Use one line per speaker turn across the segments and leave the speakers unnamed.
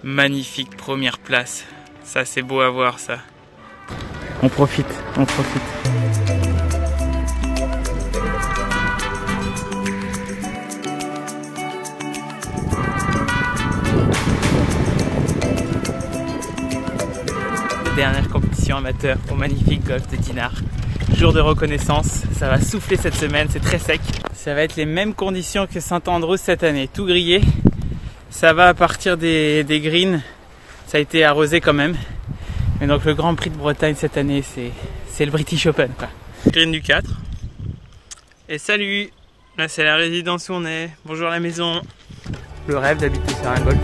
Magnifique première place. Ça c'est beau à voir ça. On profite, on profite. Dernière compétition amateur au magnifique golf de Dinard. Jour de reconnaissance, ça va souffler cette semaine, c'est très sec. Ça va être les mêmes conditions que Saint-Andrews cette année, tout grillé. Ça va à partir des greens, ça a été arrosé quand même. Mais donc le Grand Prix de Bretagne cette année, c'est le British Open, quoi. Green du 4. Et salut, là c'est la résidence où on est. Bonjour la maison. Le rêve d'habiter sur un golf.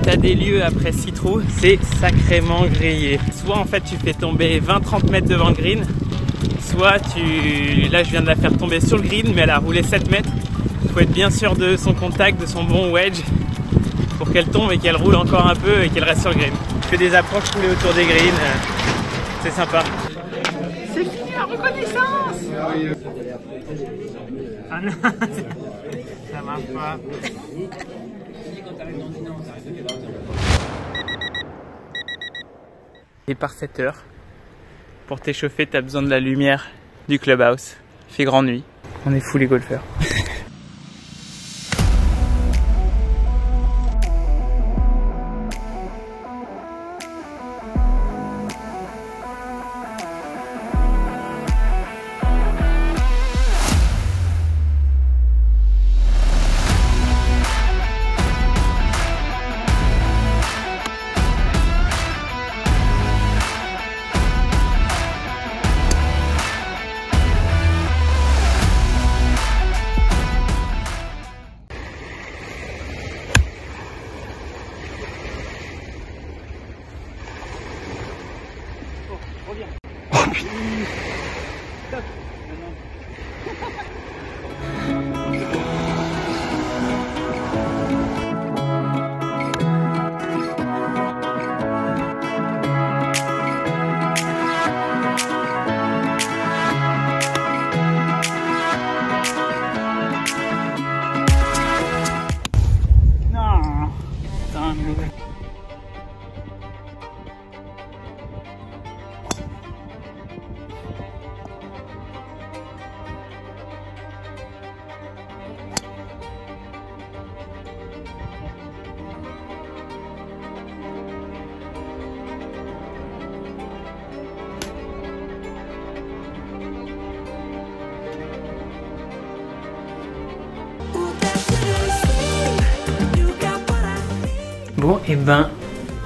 T'as des lieux après 6 trous, c'est sacrément grillé. Soit en fait tu fais tomber 20-30 mètres devant le green, soit là je viens de la faire tomber sur le green, mais elle a roulé 7 mètres. Il faut être bien sûr de son contact, de son bon wedge, pour qu'elle tombe et qu'elle roule encore un peu et qu'elle reste sur le green. Je fais des approches roulées autour des greens, c'est sympa. C'est fini la reconnaissance. Ah non, ça marche pas. Et par 7 heures, pour t'échauffer, t'as besoin de la lumière du clubhouse. Il fait grande nuit. On est fous les golfeurs. Bon, et ben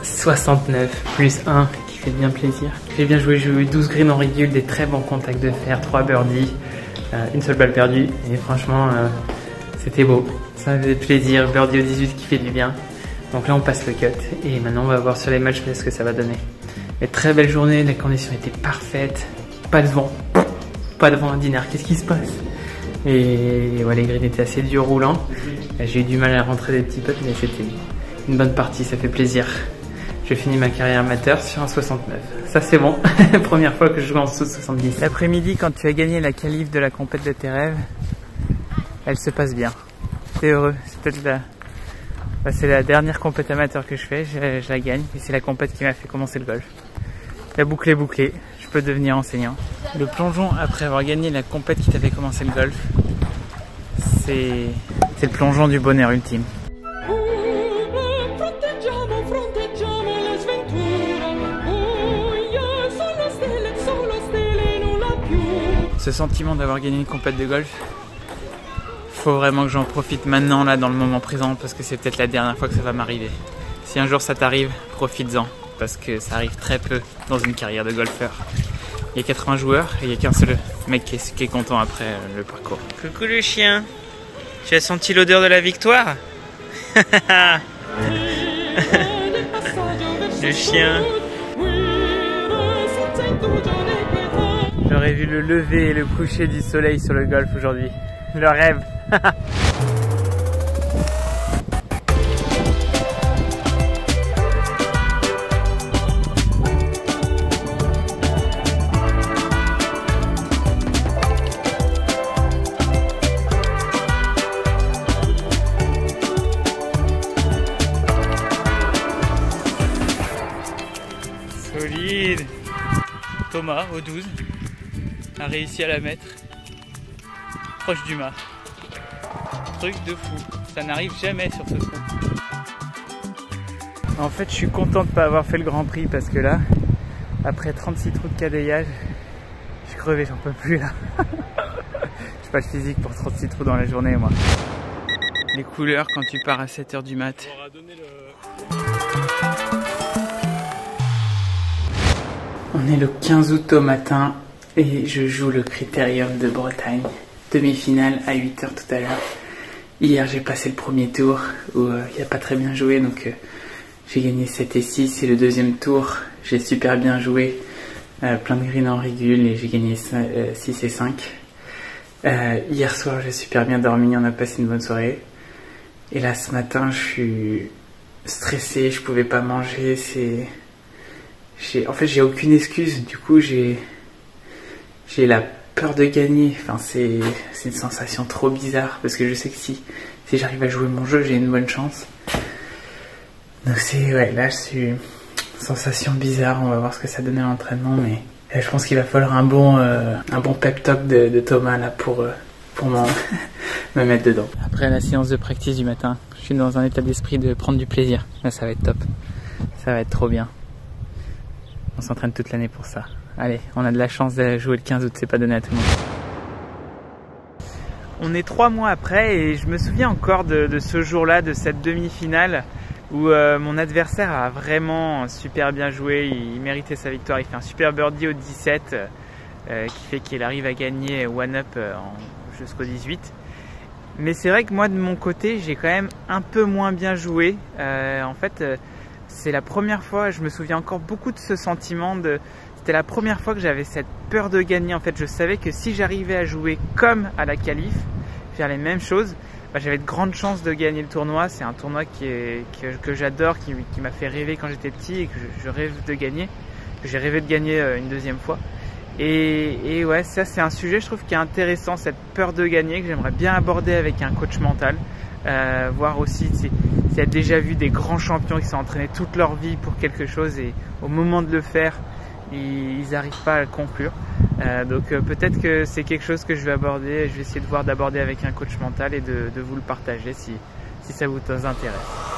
69 plus 1 qui fait bien plaisir. J'ai bien joué, j'ai eu 12 greens en régule, des très bons contacts de fer, 3 birdies, une seule balle perdue. Et franchement, c'était beau. Ça fait plaisir, birdie au 18 qui fait du bien. Donc là, on passe le cut. Et maintenant, on va voir sur les matchs ce que ça va donner. Mais très belle journée, les conditions étaient parfaites. Pas de vent. Pas de vent à Dinard, qu'est-ce qui se passe? Et ouais, les greens étaient assez durs roulants. J'ai eu du mal à rentrer des petits putts, mais c'était une bonne partie, ça fait plaisir. Je finis ma carrière amateur sur un 69. Ça c'est bon, première fois que je joue en sous 70. L'après-midi, quand tu as gagné la qualif de la compète de tes rêves, elle se passe bien. T'es heureux, c'est peut-être c'est la dernière compète amateur que je fais, je la gagne. Et c'est la compète qui m'a fait commencer le golf. La boucle est bouclée, je peux devenir enseignant. Le plongeon après avoir gagné la compète qui t'a fait commencer le golf, c'est le plongeon du bonheur ultime. Ce sentiment d'avoir gagné une compète de golf, faut vraiment que j'en profite maintenant, là, dans le moment présent, parce que c'est peut-être la dernière fois que ça va m'arriver. Si un jour ça t'arrive, profites-en, parce que ça arrive très peu dans une carrière de golfeur. Il y a 80 joueurs et il n'y a qu'un seul mec qui est content après le parcours. Coucou le chien, tu as senti l'odeur de la victoire? Le chien. J'aurais vu le lever et le coucher du soleil sur le golf aujourd'hui. Le rêve.
Thomas au 12 a réussi à la mettre proche du mât. Truc de fou, ça n'arrive jamais sur ce trou. En fait, je suis content de ne pas avoir fait le Grand Prix parce que là, après 36 trous de cadayage, je suis crevé, j'en peux plus là. J'ai pas le physique pour 36 trous dans la journée, moi. Les couleurs quand tu pars à 7 h du mat. On est le 15 août au matin et je joue le Critérium de Bretagne. Demi-finale à 8 h tout à l'heure. Hier j'ai passé le premier tour où il n'a pas très bien joué, donc j'ai gagné 7 et 6, et le deuxième tour j'ai super bien joué, plein de greens en régule et j'ai gagné 6 et 5. Hier soir j'ai super bien dormi, on a passé une bonne soirée. Et là ce matin je suis stressé, je pouvais pas manger, en fait j'ai aucune excuse, du coup j'ai la peur de gagner, enfin c'est une sensation trop bizarre parce que je sais que si j'arrive à jouer mon jeu j'ai une bonne chance. Donc là je suis sensation bizarre, on va voir ce que ça donne à l'entraînement, mais je pense qu'il va falloir un bon pep talk de Thomas là pour me mettre dedans. Après la séance de practice du matin, je suis dans un état d'esprit de prendre du plaisir. Là ça va être top, ça va être trop bien. On s'entraîne toute l'année pour ça. Allez, on a de la chance de jouer le 15 août, c'est pas donné à tout le monde. On est 3 mois après et je me souviens encore de ce jour-là, de cette demi-finale où mon adversaire a vraiment super bien joué, il méritait sa victoire, il fait un super birdie au 17 qui fait qu'il arrive à gagner one-up jusqu'au 18. Mais c'est vrai que moi de mon côté j'ai quand même un peu moins bien joué. En fait c'est la première fois, je me souviens encore beaucoup de ce sentiment c'était la première fois que j'avais cette peur de gagner. En fait je savais que si j'arrivais à jouer comme à la qualif, faire les mêmes choses, j'avais de grandes chances de gagner le tournoi. C'est un tournoi que j'adore, qui m'a fait rêver quand j'étais petit et que je rêve de gagner, que j'ai rêvé de gagner une deuxième fois. Et ouais, ça c'est un sujet je trouve qui est intéressant, cette peur de gagner, que j'aimerais bien aborder avec un coach mental, voir aussi s'il y a déjà vu des grands champions qui sont entraînés toute leur vie pour quelque chose et au moment de le faire ils n'arrivent pas à le conclure. Donc peut-être que c'est quelque chose que je vais aborder, je vais essayer d'aborder avec un coach mental et de vous le partager si ça vous intéresse.